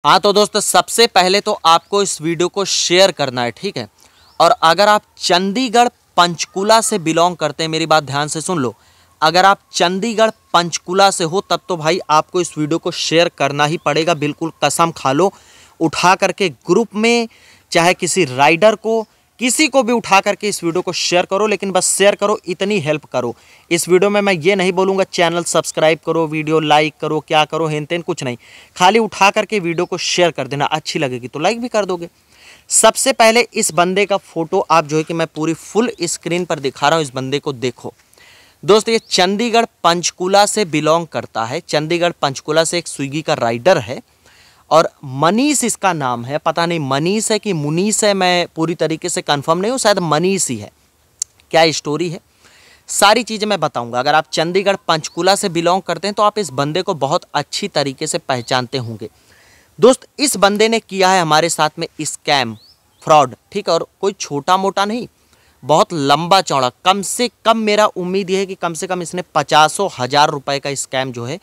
हाँ तो दोस्तों, सबसे पहले तो आपको इस वीडियो को शेयर करना है, ठीक है। और अगर आप चंडीगढ़ पंचकुला से बिलोंग करते हैं, मेरी बात ध्यान से सुन लो। अगर आप चंडीगढ़ पंचकुला से हो तब तो भाई आपको इस वीडियो को शेयर करना ही पड़ेगा। बिल्कुल कसम खा लो, उठा करके ग्रुप में, चाहे किसी राइडर को, किसी को भी उठा करके इस वीडियो को शेयर करो। लेकिन बस शेयर करो, इतनी हेल्प करो। इस वीडियो में मैं ये नहीं बोलूँगा चैनल सब्सक्राइब करो, वीडियो लाइक करो, क्या करो, हेन तेन कुछ नहीं। खाली उठा करके वीडियो को शेयर कर देना। अच्छी लगेगी तो लाइक भी कर दोगे। सबसे पहले इस बंदे का फोटो आप जो है कि मैं पूरी फुल स्क्रीन पर दिखा रहा हूँ। इस बंदे को देखो दोस्त, ये चंडीगढ़ पंचकुला से बिलोंग करता है। चंडीगढ़ पंचकुला से एक स्विगी का राइडर है और मनीष इसका नाम है। पता नहीं मनीष है कि मुनीष है, मैं पूरी तरीके से कंफर्म नहीं हूँ, शायद मनीष ही है। क्या स्टोरी है, सारी चीज़ें मैं बताऊंगा। अगर आप चंडीगढ़ पंचकुला से बिलोंग करते हैं तो आप इस बंदे को बहुत अच्छी तरीके से पहचानते होंगे। दोस्त, इस बंदे ने किया है हमारे साथ में स्कैम, फ्रॉड, ठीक है। और कोई छोटा मोटा नहीं, बहुत लंबा चौड़ा। कम से कम मेरा उम्मीद यह है कि कम से कम इसने 50,000 रुपए का स्कैम जो है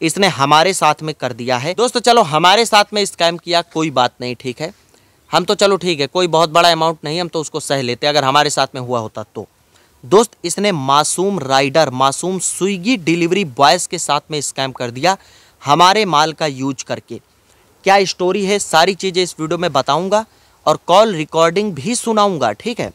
इसने हमारे साथ में कर दिया है। दोस्तों चलो, हमारे साथ में स्कैम किया कोई बात नहीं, ठीक है। हम तो चलो ठीक है, कोई बहुत बड़ा अमाउंट नहीं, हम तो उसको सह लेते अगर हमारे साथ में हुआ होता तो। दोस्त, इसने मासूम राइडर, मासूम स्विगी डिलीवरी बॉयज़ के साथ में स्कैम कर दिया हमारे माल का यूज करके। क्या स्टोरी है, सारी चीज़ें इस वीडियो में बताऊंगा और कॉल रिकॉर्डिंग भी सुनाऊंगा, ठीक है।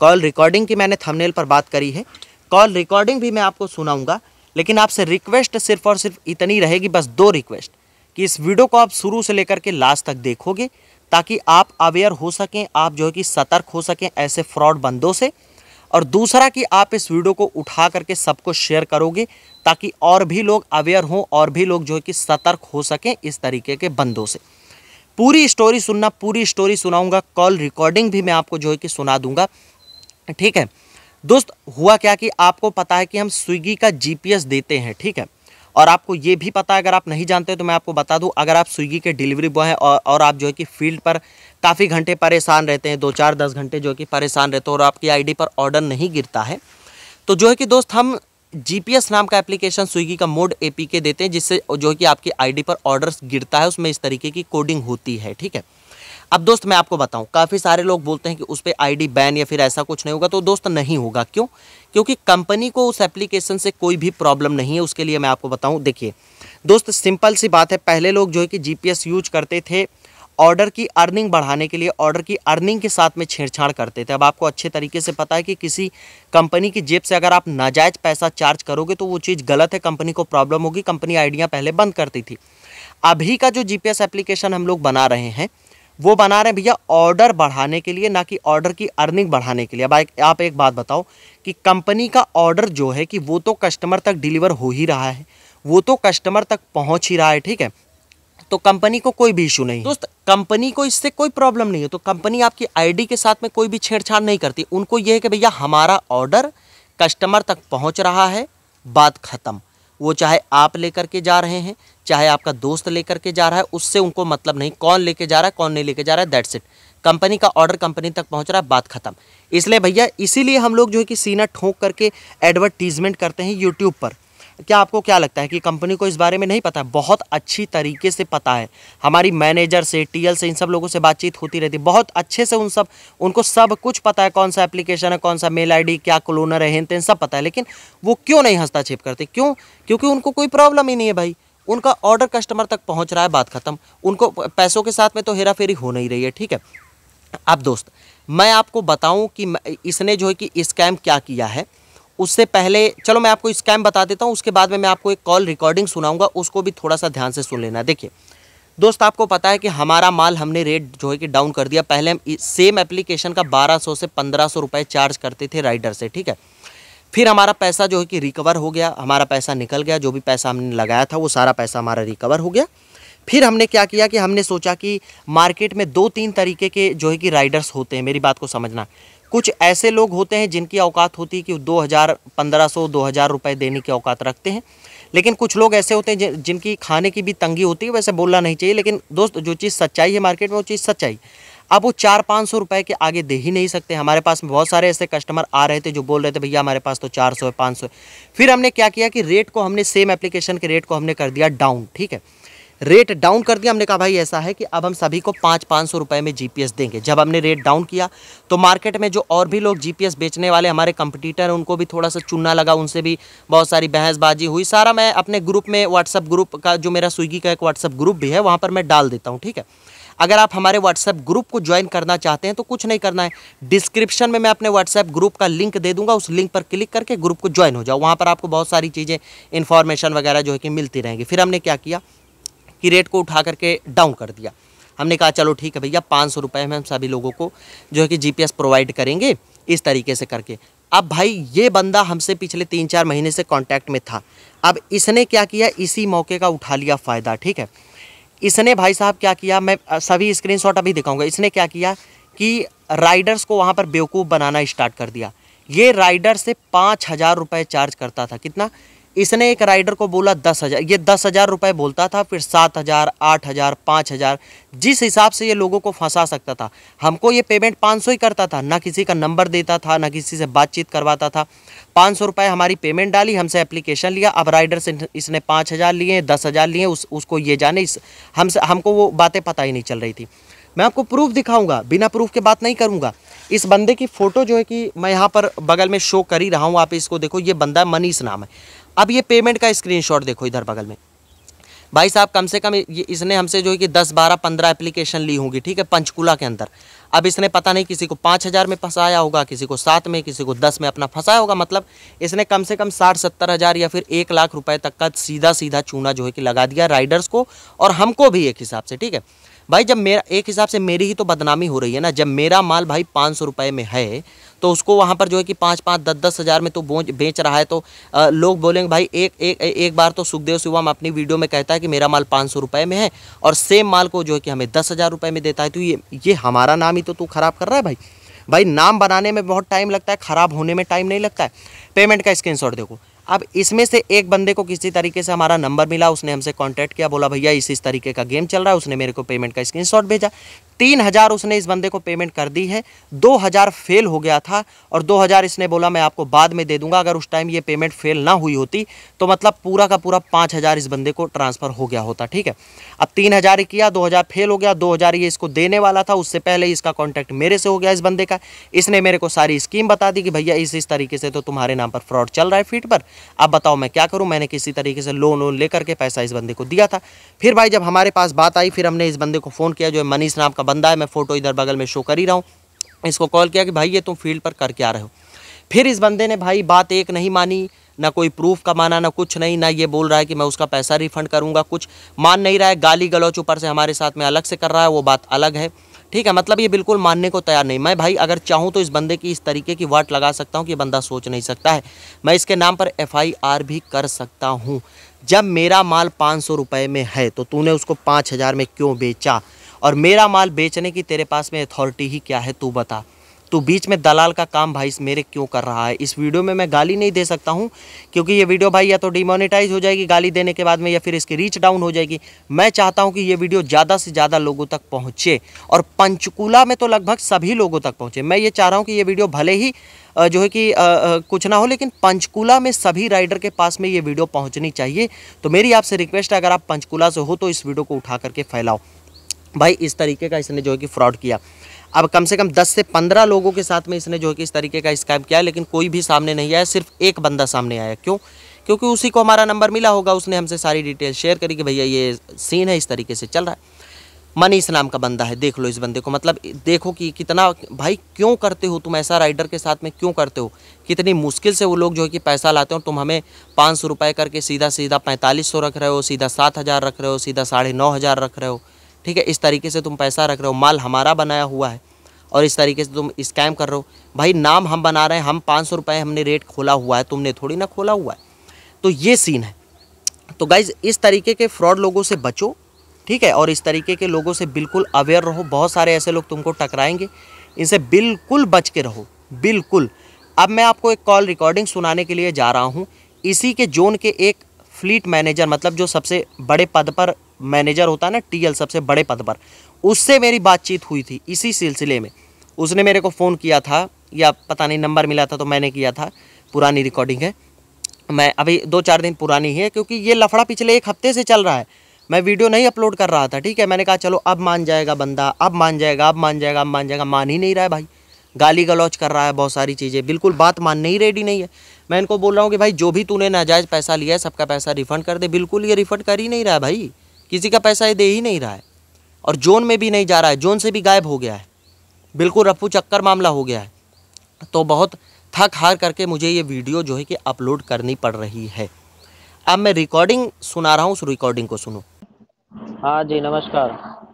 कॉल रिकॉर्डिंग की मैंने थंबनेल पर बात करी है, कॉल रिकॉर्डिंग भी मैं आपको सुनाऊंगा। लेकिन आपसे रिक्वेस्ट सिर्फ और सिर्फ इतनी रहेगी, बस 2 रिक्वेस्ट, कि इस वीडियो को आप शुरू से लेकर के लास्ट तक देखोगे ताकि आप अवेयर हो सकें, आप जो है कि सतर्क हो सकें ऐसे फ्रॉड बंदों से। और दूसरा कि आप इस वीडियो को उठा करके सबको शेयर करोगे ताकि और भी लोग अवेयर हों और भी लोग जो है कि सतर्क हो सकें इस तरीके के बंदों से। पूरी स्टोरी सुनना, पूरी स्टोरी सुनाऊंगा, कॉल रिकॉर्डिंग भी मैं आपको जो है कि सुना दूंगा, ठीक है। दोस्त, हुआ क्या कि आपको पता है कि हम स्विगी का जीपीएस देते हैं, ठीक है। और आपको ये भी पता है, अगर आप नहीं जानते तो मैं आपको बता दूं, अगर आप स्विगी के डिलीवरी बॉय हैं और आप जो है कि फील्ड पर काफ़ी घंटे परेशान रहते हैं, 2 4 10 घंटे जो है कि परेशान रहते हो और आपकी आईडी पर ऑर्डर नहीं गिरता है, तो जो है कि दोस्त हम जीपीएस नाम का एप्लीकेशन स्विगी का मोड एपीके देते हैं, जिससे जो है कि आपकी आईडी पर ऑर्डर गिरता है। उसमें इस तरीके की कोडिंग होती है, ठीक है। अब दोस्त मैं आपको बताऊं, काफ़ी सारे लोग बोलते हैं कि उस पर आईडी बैन या फिर ऐसा कुछ नहीं होगा, तो दोस्त नहीं होगा। क्यों? क्योंकि कंपनी को उस एप्लीकेशन से कोई भी प्रॉब्लम नहीं है। उसके लिए मैं आपको बताऊं, देखिए दोस्त, सिंपल सी बात है। पहले लोग जो है कि जीपीएस यूज करते थे ऑर्डर की अर्निंग बढ़ाने के लिए, ऑर्डर की अर्निंग के साथ में छेड़छाड़ करते थे। अब आपको अच्छे तरीके से पता है कि किसी कंपनी की जेब से अगर आप नाजायज़ पैसा चार्ज करोगे तो वो चीज़ गलत है, कंपनी को प्रॉब्लम होगी। कंपनी आईडियाँ पहले बंद करती थी। अभी का जो जीपीएस एप्लीकेशन हम लोग बना रहे हैं वो बना रहे हैं भैया ऑर्डर बढ़ाने के लिए, ना कि ऑर्डर की अर्निंग बढ़ाने के लिए। अब आप एक बात बताओ कि कंपनी का ऑर्डर जो है कि वो तो कस्टमर तक डिलीवर हो ही रहा है, वो तो कस्टमर तक पहुंच ही रहा है, ठीक है। तो कंपनी को कोई भी इशू नहीं दोस्त, कंपनी को इससे कोई प्रॉब्लम नहीं है। तो कंपनी आपकी आईडी के साथ में कोई भी छेड़छाड़ नहीं करती। उनको ये है कि भैया हमारा ऑर्डर कस्टमर तक पहुँच रहा है, बात खत्म। वो चाहे आप लेकर के जा रहे हैं, चाहे आपका दोस्त लेकर के जा रहा है, उससे उनको मतलब नहीं। कौन लेके जा रहा है, कौन नहीं लेके जा रहा है, दैट्स इट। कंपनी का ऑर्डर कंपनी तक पहुंच रहा है, बात खत्म। इसलिए भैया, इसीलिए हम लोग जो है कि सीना ठोक करके एडवर्टीजमेंट करते हैं यूट्यूब पर। क्या आपको क्या लगता है कि कंपनी को इस बारे में नहीं पता? बहुत अच्छी तरीके से पता है। हमारी मैनेजर से, टीएल से, इन सब लोगों से बातचीत होती रहती है, बहुत अच्छे से उनको सब कुछ पता है। कौन सा एप्लीकेशन है, कौन सा मेल आईडी, क्या क्लोनर है, हेन तेन सब पता है। लेकिन वो क्यों नहीं हस्तक्षेप करते? क्यों? क्योंकि उनको कोई प्रॉब्लम ही नहीं है भाई। उनका ऑर्डर कस्टमर तक पहुंच रहा है, बात खत्म। उनको पैसों के साथ में तो हेरा फेरी हो नहीं रही है, ठीक है। अब दोस्त, मैं आपको बताऊं कि इसने जो है कि स्कैम क्या किया है, उससे पहले चलो मैं आपको स्कैम बता देता हूं। उसके बाद में मैं आपको एक कॉल रिकॉर्डिंग सुनाऊंगा, उसको भी थोड़ा सा ध्यान से सुन लेना। देखिए दोस्त, आपको पता है कि हमारा माल हमने रेट जो है कि डाउन कर दिया। पहले हम सेम एप्लीकेशन का 1200 से 1500 रुपये चार्ज करते थे राइडर से, ठीक है। फिर हमारा पैसा जो है कि रिकवर हो गया, हमारा पैसा निकल गया। जो भी पैसा हमने लगाया था वो सारा पैसा हमारा रिकवर हो गया। फिर हमने क्या किया कि हमने सोचा कि मार्केट में 2-3 तरीके के जो है कि राइडर्स होते हैं, मेरी बात को समझना। कुछ ऐसे लोग होते हैं जिनकी औकात होती है कि 2000, 1500, 2000 रुपये देने की औकात रखते हैं। लेकिन कुछ लोग ऐसे होते हैं जिनकी खाने की भी तंगी होती है। वैसे बोलना नहीं चाहिए, लेकिन दोस्त जो चीज़ सच्चाई है मार्केट में वो चीज़ सच्चाई। अब वो 400-500 रुपये के आगे दे ही नहीं सकते। हमारे पास बहुत सारे ऐसे कस्टमर आ रहे थे जो बोल रहे थे भैया हमारे पास तो 400 है, 500 है। फिर हमने क्या किया कि रेट को हमने सेम एप्लीकेशन के रेट को हमने कर दिया डाउन, ठीक है। रेट डाउन कर दिया। हमने कहा भाई ऐसा है कि अब हम सभी को 500 रुपये में जीपीएस देंगे। जब हमने रेट डाउन किया तो मार्केट में जो और भी लोग जीपीएस बेचने वाले हमारे कंपटीटर हैं उनको भी थोड़ा सा चुनना लगा, उनसे भी बहुत सारी बहसबाजी हुई। सारा मैं अपने ग्रुप में, व्हाट्सअप ग्रुप का, जो मेरा स्विगी का एक व्हाट्सअप ग्रुप भी है, वहाँ पर मैं डाल देता हूँ, ठीक है। अगर आप हमारे व्हाट्सएप ग्रुप को ज्वाइन करना चाहते हैं तो कुछ नहीं करना है, डिस्क्रिप्शन में मैं अपने व्हाट्सएप ग्रुप का लिंक दे दूंगा, उस लिंक पर क्लिक करके ग्रुप को ज्वाइन हो जाओ। वहाँ पर आपको बहुत सारी चीज़ें, इन्फॉर्मेशन वगैरह जो है कि मिलती रहेंगी। फिर हमने क्या किया कि रेट को उठा करके डाउन कर दिया। हमने कहा चलो ठीक है भैया, 500 रुपये में हम सभी लोगों को जो है कि जीपीएस प्रोवाइड करेंगे, इस तरीके से करके। अब भाई ये बंदा हमसे पिछले 3-4 महीने से कांटेक्ट में था। अब इसने क्या किया, इसी मौके का उठा लिया फ़ायदा, ठीक है। इसने भाई साहब क्या किया, मैं सभी स्क्रीनशॉट अभी दिखाऊंगा। इसने क्या किया कि राइडर्स को वहाँ पर बेवकूफ़ बनाना स्टार्ट कर दिया। ये राइडर से 5,000 रुपये चार्ज करता था। कितना? इसने एक राइडर को बोला 10,000, ये 10,000 रुपये बोलता था, फिर 7,000, 8,000, 5,000, जिस हिसाब से ये लोगों को फंसा सकता था। हमको ये पेमेंट 500 ही करता था, ना किसी का नंबर देता था, ना किसी से बातचीत करवाता था। 500 रुपये हमारी पेमेंट डाली, हमसे एप्लीकेशन लिया। अब राइडर से इसने 5,000 लिए, 10,000 लिए, उसको ये जाने, हमको वो बातें पता ही नहीं चल रही थी। मैं आपको प्रूफ दिखाऊंगा, बिना प्रूफ के बात नहीं करूंगा। इस बंदे की फ़ोटो जो है कि मैं यहाँ पर बगल में शो कर ही रहा हूँ, आप इसको देखो। ये बंदा मनीष नाम है। अब ये पेमेंट का स्क्रीनशॉट देखो इधर बगल में। भाई साहब कम से कम इसने हमसे जो है कि 10, 12, 15 एप्लीकेशन ली होंगी, ठीक है, पंचकूला के अंदर। अब इसने पता नहीं किसी को 5,000 में फंसाया होगा, किसी को 7 में, किसी को 10 में अपना फंसाया होगा। मतलब इसने कम से कम 60-70 हज़ार या फिर 1 लाख रुपए तक का सीधा सीधा चूना जो है कि लगा दिया राइडर्स को, और हमको भी एक हिसाब से, ठीक है भाई। जब मेरा एक हिसाब से मेरी ही तो बदनामी हो रही है ना। जब मेरा माल भाई 500 रुपये में है तो उसको वहाँ पर जो है कि 5-5, 10-10 हज़ार में तो बेच रहा है। तो लोग बोलेंगे भाई एक बार तो सुखदेव शिवम अपनी वीडियो में कहता है कि मेरा माल 500 रुपये में है, और सेम माल को जो है कि हमें 10,000 रुपये में देता है। तो ये हमारा नाम ही तो तू ख़राब कर रहा है भाई। भाई नाम बनाने में बहुत टाइम लगता है, ख़राब होने में टाइम नहीं लगता है। पेमेंट का स्क्रीनशॉट देखो। अब इसमें से एक बंदे को किसी तरीके से हमारा नंबर मिला, उसने हमसे कांटेक्ट किया, बोला भैया इस तरीके का गेम चल रहा है। उसने मेरे को पेमेंट का स्क्रीनशॉट भेजा। 3,000 उसने इस बंदे को पेमेंट कर दी है। 2,000 फेल हो गया था, और 2,000 इसने बोला मैं आपको बाद में दे दूंगा। अगर उस टाइम ये पेमेंट फेल ना हुई होती तो मतलब पूरा का पूरा 5,000 इस बंदे को ट्रांसफ़र हो गया होता, ठीक है। अब 3,000 ही किया, 2,000 फेल हो गया, 2,000 ये इसको देने वाला था। उससे पहले इसका कॉन्टैक्ट मेरे से हो गया इस बंदे का। इसने मेरे को सारी स्कीम बता दी कि भैया इस तरीके से तो तुम्हारे नाम पर फ्रॉड चल रहा है फीड पर। अब बताओ मैं क्या करूं। मैंने किसी तरीके से लोन लेकर के पैसा इस बंदे को दिया था। फिर भाई जब हमारे पास बात आई, फिर हमने इस बंदे को फ़ोन किया, जो मनीष नाम का बंदा है, मैं फ़ोटो इधर बगल में शो कर ही रहा हूँ। इसको कॉल किया कि भाई ये तुम फील्ड पर कर क्या रहे हो। फिर इस बंदे ने भाई बात एक नहीं मानी, ना कोई प्रूफ का माना, ना कुछ नहीं। ना ये बोल रहा है कि मैं उसका पैसा रिफंड करूँगा, कुछ मान नहीं रहा है। गाली गलौच ऊपर से हमारे साथ में अलग से कर रहा है, वो बात अलग है, ठीक है। मतलब ये बिल्कुल मानने को तैयार नहीं। मैं भाई अगर चाहूँ तो इस बंदे की इस तरीके की वाट लगा सकता हूँ कि बंदा सोच नहीं सकता है। मैं इसके नाम पर FIR भी कर सकता हूँ। जब मेरा माल 500 रुपये में है तो तूने उसको 5,000 में क्यों बेचा? और मेरा माल बेचने की तेरे पास में अथॉरिटी ही क्या है, तू बता। तू बीच में दलाल का काम भाई मेरे क्यों कर रहा है? इस वीडियो में मैं गाली नहीं दे सकता हूँ, क्योंकि ये वीडियो भाई या तो डिमोनेटाइज हो जाएगी गाली देने के बाद में, या फिर इसकी रीच डाउन हो जाएगी। मैं चाहता हूँ कि ये वीडियो ज़्यादा से ज़्यादा लोगों तक पहुँचे, और पंचकूला में तो लगभग सभी लोगों तक पहुँचे। मैं ये चाह रहा हूँ कि ये वीडियो भले ही जो है कि कुछ ना हो, लेकिन पंचकूला में सभी राइडर के पास में ये वीडियो पहुँचनी चाहिए। तो मेरी आपसे रिक्वेस्ट है, अगर आप पंचकूला से हो तो इस वीडियो को उठा करके फैलाओ। भाई इस तरीके का इसने जो है कि फ्रॉड किया। अब कम से कम 10 से 15 लोगों के साथ में इसने जो है कि इस तरीके का स्कैम किया, लेकिन कोई भी सामने नहीं आया। सिर्फ एक बंदा सामने आया। क्यों? क्योंकि उसी को हमारा नंबर मिला होगा, उसने हमसे सारी डिटेल शेयर करी कि भैया ये सीन है, इस तरीके से चल रहा है। मनीष नाम का बंदा है, देख लो इस बंदे को। मतलब देखो कि कितना, भाई क्यों करते हो तुम ऐसा? राइडर के साथ में क्यों करते हो? कितनी मुश्किल से वो लोग जो है कि पैसा लाते हो। तुम हमें 500 रुपये करके सीधा 4500 रख रहे हो, सीधा 7,000 रख रहे हो, सीधा 9,500 रख रहे हो, ठीक है। इस तरीके से तुम पैसा रख रहे हो, माल हमारा बनाया हुआ है, और इस तरीके से तुम स्कैम कर रहे हो। भाई नाम हम बना रहे हैं, हम 500 रुपये हमने रेट खोला हुआ है, तुमने थोड़ी ना खोला हुआ है। तो ये सीन है। तो गाइज इस तरीके के फ्रॉड लोगों से बचो, ठीक है, और इस तरीके के लोगों से बिल्कुल अवेयर रहो। बहुत सारे ऐसे लोग तुमको टकराएंगे, इनसे बिल्कुल बच के रहो, बिल्कुल। अब मैं आपको एक कॉल रिकॉर्डिंग सुनाने के लिए जा रहा हूँ। इसी के जोन के एक फ्लीट मैनेजर, मतलब जो सबसे बड़े पद पर मैनेजर होता है ना, TL सबसे बड़े पद पर, उससे मेरी बातचीत हुई थी इसी सिलसिले में। उसने मेरे को फ़ोन किया था, या पता नहीं नंबर मिला था तो मैंने किया था। पुरानी रिकॉर्डिंग है, मैं अभी 2-4 दिन पुरानी है, क्योंकि ये लफड़ा पिछले 1 हफ्ते से चल रहा है। मैं वीडियो नहीं अपलोड कर रहा था, ठीक है। मैंने कहा चलो अब मान जाएगा बंदा, अब मान जाएगा, अब मान जाएगा, अब मान जाएगा। मान ही नहीं रहा है भाई, गाली गलौज कर रहा है, बहुत सारी चीज़ें, बिल्कुल बात मानने ही रेडी नहीं है। मैं इनको बोल रहा हूँ कि भाई जो भी तूने नाजायज़ पैसा लिया है सबका पैसा रिफ़ंड कर दे। बिल्कुल ये रिफ़ंड कर ही नहीं रहा है भाई, किसी का पैसा ये दे ही नहीं रहा है। और जोन में भी नहीं जा रहा है, जोन से भी गायब हो गया है, बिल्कुल रफ्फू चक्कर मामला हो गया है। तो बहुत थक हार करके मुझे ये वीडियो जो है कि अपलोड करनी पड़ रही है। अब मैं रिकॉर्डिंग सुना रहा हूँ, उस रिकॉर्डिंग को सुनो। हाँ जी, नमस्कार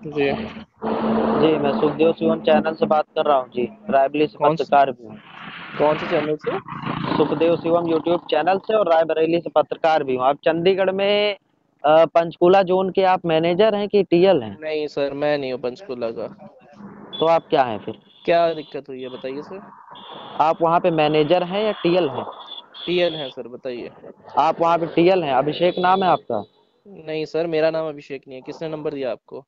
जी। जी। मैं सुखदेव शिवम चैनल से बात कर रहा हूँ जी, रायबरेली से पत्रकार भी हूँ। कौन से चैनल से? सुखदेव शिवम यूट्यूब चैनल से और रायबरेली से पत्रकार भी हूँ। आप चंडीगढ़ में पंचकूला जोन के आप मैनेजर हैं कि टीएल हैं? नहीं सर, मैं नहीं हूँ पंचकूला का। तो आप क्या हैं फिर? क्या दिक्कत हुई है बताइए सर। आप वहाँ पे मैनेजर हैं या टीएल हैं? टीएल है सर, बताइए। आप वहाँ पे टीएल हैं, अभिषेक नाम है आपका? नहीं सर, मेरा नाम अभिषेक नहीं है। किसने नंबर दिया आपको?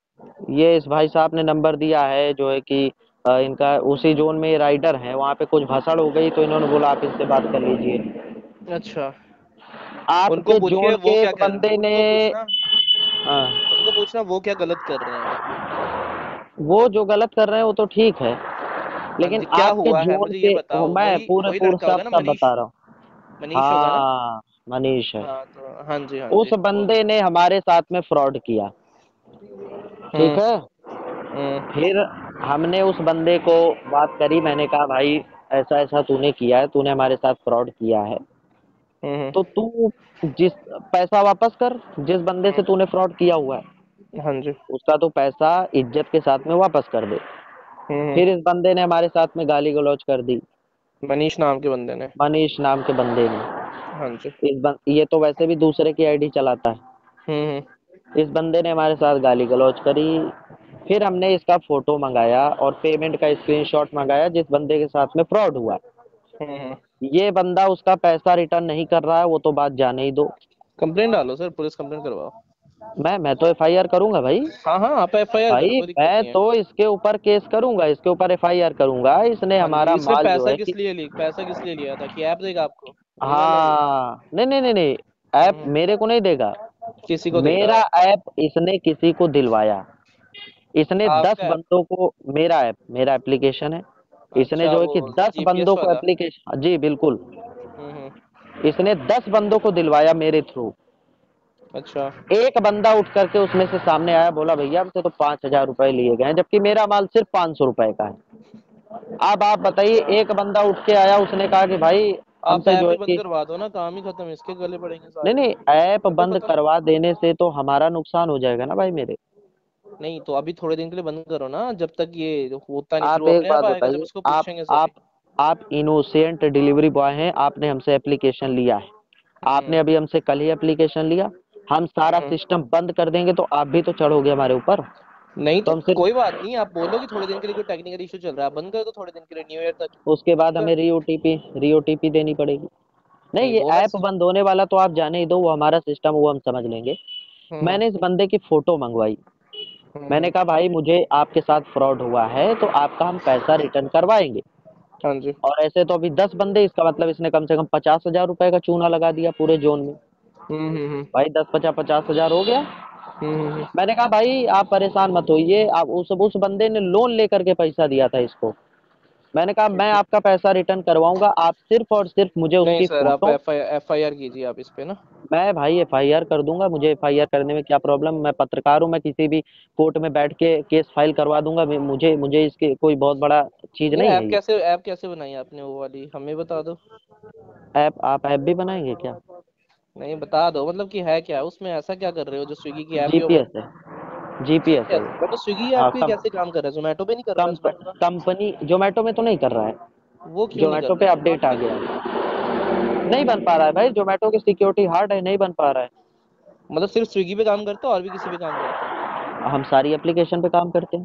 ये इस भाई साहब ने नंबर दिया है, जो है कि इनका उसी जोन में राइडर है, वहाँ पे कुछ भसड़ हो गई तो इन्होंने बोला आप इससे बात कर लीजिए। अच्छा, उनको आपके पूछिए जोन वो के क्या एक कर बंदे ने हाँ, उनको पूछना वो क्या गलत कर रहे हैं। वो जो गलत कर रहे हैं वो तो ठीक है, हाँ लेकिन जी, क्या आपके हुआ है जोन मुझे ये के बताओ। मैं वही पूरे वही पूरे लड़का होगा सब ना, सब मनीष? बता रहा हूँ। मनीष होगा ना? हाँ, मनीष है। हाँ तो हाँ जी, हाँ उस जी, बोलो। बंदे ने हमारे साथ में फ्रॉड किया, ठीक हम्म। है। हम्म। फिर हमने उस बंदे को बात करी, मैंने कहा भाई ऐसा ऐसा तूने किया है, तूने हमारे साथ फ्रॉड किया है, हम्म। तो तू जिस पैसा वापस कर, जिस बंदे से तूने फ्रॉड किया हुआ है हाँ जी। उसका तो पैसा इज्जत के साथ में वापस कर दे। हम्म। फिर इस बंदे ने हमारे साथ में गाली गलौज कर दी, मनीष नाम के बंदे ने? मनीष नाम के बंदे ने। हाँ जी। ये तो वैसे भी दूसरे की आईडी चलाता है। हम्म। इस बंदे ने हमारे साथ गाली गलौज करी। फिर हमने इसका फोटो मंगाया और पेमेंट का स्क्रीनशॉट मंगाया जिस बंदे के साथ में फ्रॉड हुआ। हम्म। ये बंदा उसका पैसा रिटर्न नहीं कर रहा है, वो तो बात जाने ही दो। कंप्लेंट डालो सर, पुलिस कंप्लेंट करवाओ। मैं तो एफआईआर करूंगा भाई। हाँ हाँ, आप एफआईआर करो, भाई कोई दिक्कत मैं नहीं है। तो इसके ऊपर केस करूंगा, इसके ऊपर एफआईआर करूंगा। इसने हाँ जी, हमारा इसने माल जो पैसा है किस कि लिए ली, पैसा किस लिए लिया था कि ऐप देगा आपको? वही वाला ही। हाँ, नहीं नहीं नहीं नहीं, ऐप हम्म। मेरे को नहीं देगा, किसी को देगा? मेरा ऐप इसने किसी को दिलवाया। इसने 10 आपका ऐप? बंदों को, मेरा ऐप, मेरा एप्लीकेशन है, इसने अच्छा, जो है वो कि 10 जीपीएस बंदों को वाला। एप्लीकेशन, जी बिल्कुल, हम्म। इसने 10 बंदों को दिलवाया मेरे थ्रू। अच्छा। एक बंदा उठ करके उसमें से सामने आया, बोला भैया हमसे तो 5,000 रुपए लिए गए हैं, जबकि मेरा माल सिर्फ 500 रुपए का है। अब आप बताइए, अच्छा, एक बंदा उठ के आया, उसने कहा कि भाई आप हमसे जो ऐप है ही बंद कि करवा दो ना, काम ही खत्म, इसके गले पड़ेंगे नहीं सारे। नहीं, ऐप कर दो बंद खत्म। करवा देने से तो हमारा नुकसान हो जाएगा ना भाई मेरे। नहीं तो अभी थोड़े दिन के लिए बंद करो ना, जब तक ये होता नहीं, फिर आप वो एक अपने आप बात आएगा जब बताइए, उसको आप पूछेंगे सभी। आप आप इनोसेंट डिलीवरी बॉय हैं, आपने हमसे एप्लीकेशन लिया है, आपने हम्म। अभी हमसे कल ही एप्लीकेशन लिया। हम सारा हम्म। सिस्टम बंद कर देंगे तो आप भी तो चढ़ोगे हमारे ऊपर। नहीं तो तो हम सिर्फ कोई बात नहीं, आप बोलो कि थोड़े दिन के लिए कोई टेक्निकल इशू चल रहा है, बंद कर दो थोड़े दिन के लिए, न्यू ईयर तक। उसके बाद ठीक है। हमें री ओटीपी देनी पड़ेगी। नहीं, नहीं ये वो ऐप वैसे। बंद होने वाला तो आप जाने ही दो, वो हमारा सिस्टम, वो हम समझ लेंगे। हम्म। मैंने इस बंदे की फोटो मंगवाई, मैंने हम्म। कहा भाई मुझे आपके साथ फ्रॉड हुआ है तो आपका हम पैसा रिटर्न करवाएंगे। हाँ जी। और ऐसे तो अभी 10 बंदे, इसका मतलब इसने कम से कम 50,000 रुपए का चूना लगा दिया पूरे जोन में। हम्म। भाई 10 50 50 हजार हो गया। हम्म। मैंने कहा भाई आप परेशान मत होइए, आप उस बंदे ने लोन लेकर के पैसा दिया था इसको। मैंने कहा मैं आपका पैसा रिटर्न करवाऊंगा, आप सिर्फ और सिर्फ मुझे नहीं उसकी सर, आप फोटो। एफ आई आर कीजिए आप इस पे ना। मैं भाई एफआईआर कर दूंगा, मुझे एफआईआर करने में क्या प्रॉब्लम, मैं पत्रकार हूँ, मैं किसी भी कोर्ट में बैठ के केस फाइल करवा दूंगा। मुझे मुझे इसकी कोई बहुत बड़ा चीज ये नहीं ऐप है ये। कैसे, ऐप कैसे बनाई आपने वो वाली, हमें बता दो। ऐप, आप ऐप भी बनाएंगे क्या? नहीं बता दो, मतलब कि है क्या उसमें, ऐसा क्या कर रहे हो जो स्विगी की ऐप ही हो? जीपीएस है, जीपीएस है जीपीएस वो। मतलब स्विगी ऐप हाँ, भी कैसे काम कर रहा है, जोमेटो पे नहीं कर रहा, जोमेटो का? कंपनी जोमेटो में तो नहीं कर रहा है, वो क्यों नहीं कर जोमेटो रहा पे है, अपडेट जोमेटो आ पे? गया है। नहीं बन पा रहा है भाई, जोमेटो की सिक्योरिटी हार्ड है, नहीं बन पा रहा है। मतलब सिर्फ स्विगी पे काम करता है और भी किसी पे काम करता है? हम सारी एप्लीकेशन पे काम करते हैं,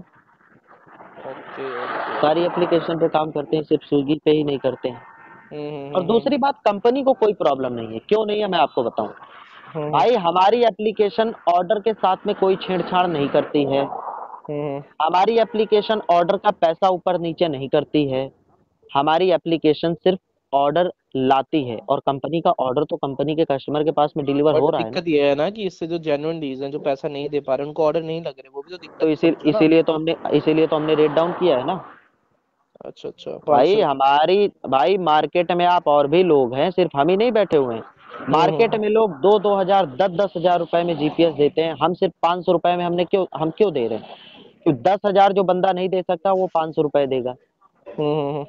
ओके ओके सारी ओके। एप्लीकेशन पे काम करते हैं, सिर्फ स्विगी पे ही नहीं करते हैं। और दूसरी हम्म। बात, कंपनी को कोई प्रॉब्लम नहीं है, क्यों नहीं है मैं आपको बताऊं। हम्म। भाई हमारी एप्लीकेशन ऑर्डर के साथ में कोई छेड़छाड़ नहीं करती है, हम्म। हमारी एप्लीकेशन ऑर्डर का पैसा ऊपर नीचे नहीं करती है, हमारी एप्लीकेशन सिर्फ ऑर्डर लाती है और कंपनी का ऑर्डर तो कंपनी के कस्टमर के पास में डिलीवर हो बट रहा है ना। दिक्कत ये है ना कि इससे जो जेन्युइन रीजन जो पैसा नहीं दे पा रहे उनको ऑर्डर नहीं लग रहे, वो भी तो तो दिक्कत है, समझो ना। इसीलिए तो हमने रेट डाउन किया है ना। अच्छा अच्छा, 500। भाई मार्केट में आप और भी लोग हैं, सिर्फ हम ही नहीं बैठे हुए हैं। मार्केट हम्म। में लोग 2-2 हजार 10-10 हजार रुपए में जीपीएस देते हैं, हम सिर्फ 500 रुपए में हम क्यों दे रहे हैं? क्यों 10 हजार जो बंदा नहीं दे सकता वो 500 रुपए देगा। हम्म।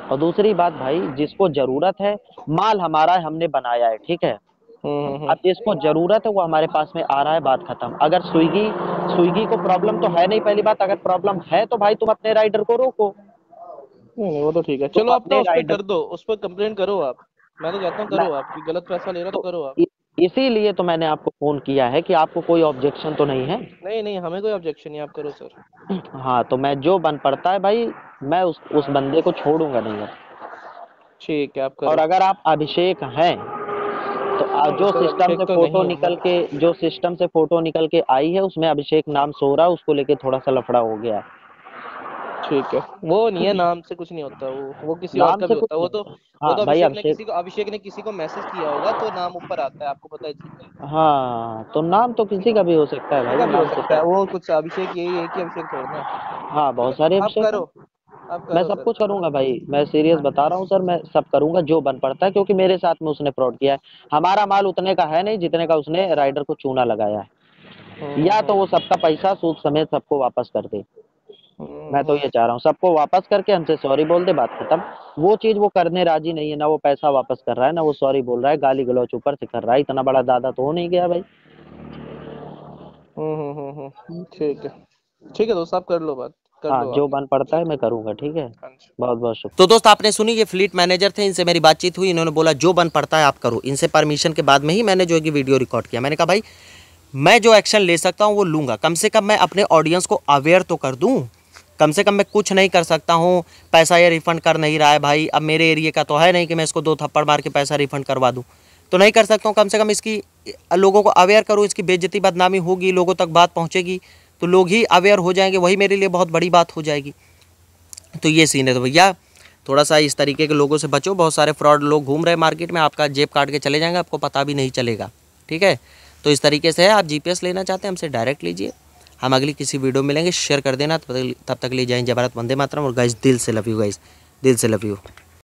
और दूसरी बात भाई, जिसको जरूरत है, माल हमारा है, हमने बनाया है, ठीक है। हम्म। अब जिसको जरूरत है वो हमारे पास में आ रहा है, बात खत्म। अगर स्विगी स्विगी को प्रॉब्लम तो है नहीं, पहली बात, अगर प्रॉब्लम है तो भाई तुम अपने राइडर को रोको। नहीं वो तो ठीक है, तुम चलो अपना अपने उस पर राइडर कर दो, उस पर कंप्लेंट करो आप। मैं तो कहता हूँ मैं करो, आपकी गलत पैसा ले रहा तो तो करो आप। इ, इसीलिए तो मैंने आपको फोन किया है कि आपको कोई ऑब्जेक्शन तो नहीं है। नहीं नहीं, हमें कोई ऑब्जेक्शन नहीं, आप करो सर। हाँ, तो मैं जो बन पड़ता है भाई, मैं उस बंदे को छोड़ूंगा नहीं अब। ठीक है, आप और करो। अगर आप अभिषेक हैं तो नहीं सर, अभिषेक तो नहीं हूँ मैं। जो सिस्टम से फोटो निकल के आई है उसमें अभिषेक नाम सो रहा है, उसको लेके थोड़ा सा लफड़ा हो गया है। ठीक है, वो नहीं है, नाम से कुछ नहीं होता, वो किसी और नाम का से भी कुछ होता है वो नहीं तो। होता। वो हाँ तो भाई, अभिषेक ने किसी को मैसेज किया होगा तो नाम ऊपर आता है, आपको पता है चीज। हाँ, तो नाम तो किसी का भी हो सकता है किसी भाई, का भी हो नाम से सकता क्या। है, वो कुछ अभिषेक यही है कि अभिषेक थोड़ी ना है। हाँ, बहुत सारे आप अभिषेक हैं। करो, आप मैं करो सब सर। कुछ करूंगा भाई, मैं सीरियस बता रहा हूँ सर, मैं सब करूंगा जो बन पड़ता है, क्योंकि मेरे साथ में उसने फ्रॉड किया है। हमारा माल उतने का है नहीं जितने का उसने राइडर को चूना लगाया है। या तो हम्म। वो सबका पैसा सूद समेत सबको वापस कर दे। मैं तो हम्म। ये चाह रहा हूँ सबको वापस करके हमसे सॉरी बोल दे, बात खत्म। वो चीज वो करने राजी नहीं है, ना वो पैसा वापस कर रहा है, ना वो सॉरी बोल रहा है, गाली गलौज ऊपर से कर रहा है। इतना बड़ा दादा तो हो नहीं गया भाई। ठीक है, ठीक है दोस्त, आप कर लो बात, कर हाँ, लो जो आप। बन पड़ता है मैं करूंगा, ठीक है। हाँ जी। बहुत बहुत शुक्रिया। तो दोस्त आपने सुनी, ये फ्लीट मैनेजर थे, इनसे मेरी बातचीत हुई, इन्होंने बोला जो बन पड़ता है आप करो। इनसे परमिशन के बाद में ही मैंने जो है कि वीडियो रिकॉर्ड किया। मैंने कहा भाई मैं जो एक्शन ले सकता हूँ वो लूँगा, कम से कम मैं अपने ऑडियंस को अवेयर तो कर दूँ। कम से कम मैं कुछ नहीं कर सकता हूँ, पैसा ये रिफ़ंड कर नहीं रहा है भाई, अब मेरे एरिया का तो है नहीं कि मैं इसको 2 थप्पड़ मार के पैसा रिफ़ंड करवा दूँ। तो नहीं कर सकता हूँ, कम से कम इसकी लोगों को अवेयर करूँ, इसकी बेइज्जती बदनामी होगी, लोगों तक बात पहुँचेगी तो लोग ही अवेयर हो जाएंगे, वही मेरे लिए बहुत बड़ी बात हो जाएगी। तो ये सीन है। तो भैया थोड़ा सा इस तरीके के लोगों से बचो, बहुत सारे फ्रॉड लोग घूम रहे हैं मार्केट में, आपका जेब काट के चले जाएंगे, आपको पता भी नहीं चलेगा, ठीक है। तो इस तरीके से है, आप जीपीएस लेना चाहते हैं हमसे डायरेक्ट लीजिए। हम अगली किसी वीडियो में मिलेंगे, शेयर कर देना। तब तक ले जाएं जय भारत, वंदे मातरम। और गाइस दिल से लव यू, गाइस दिल से लव यू।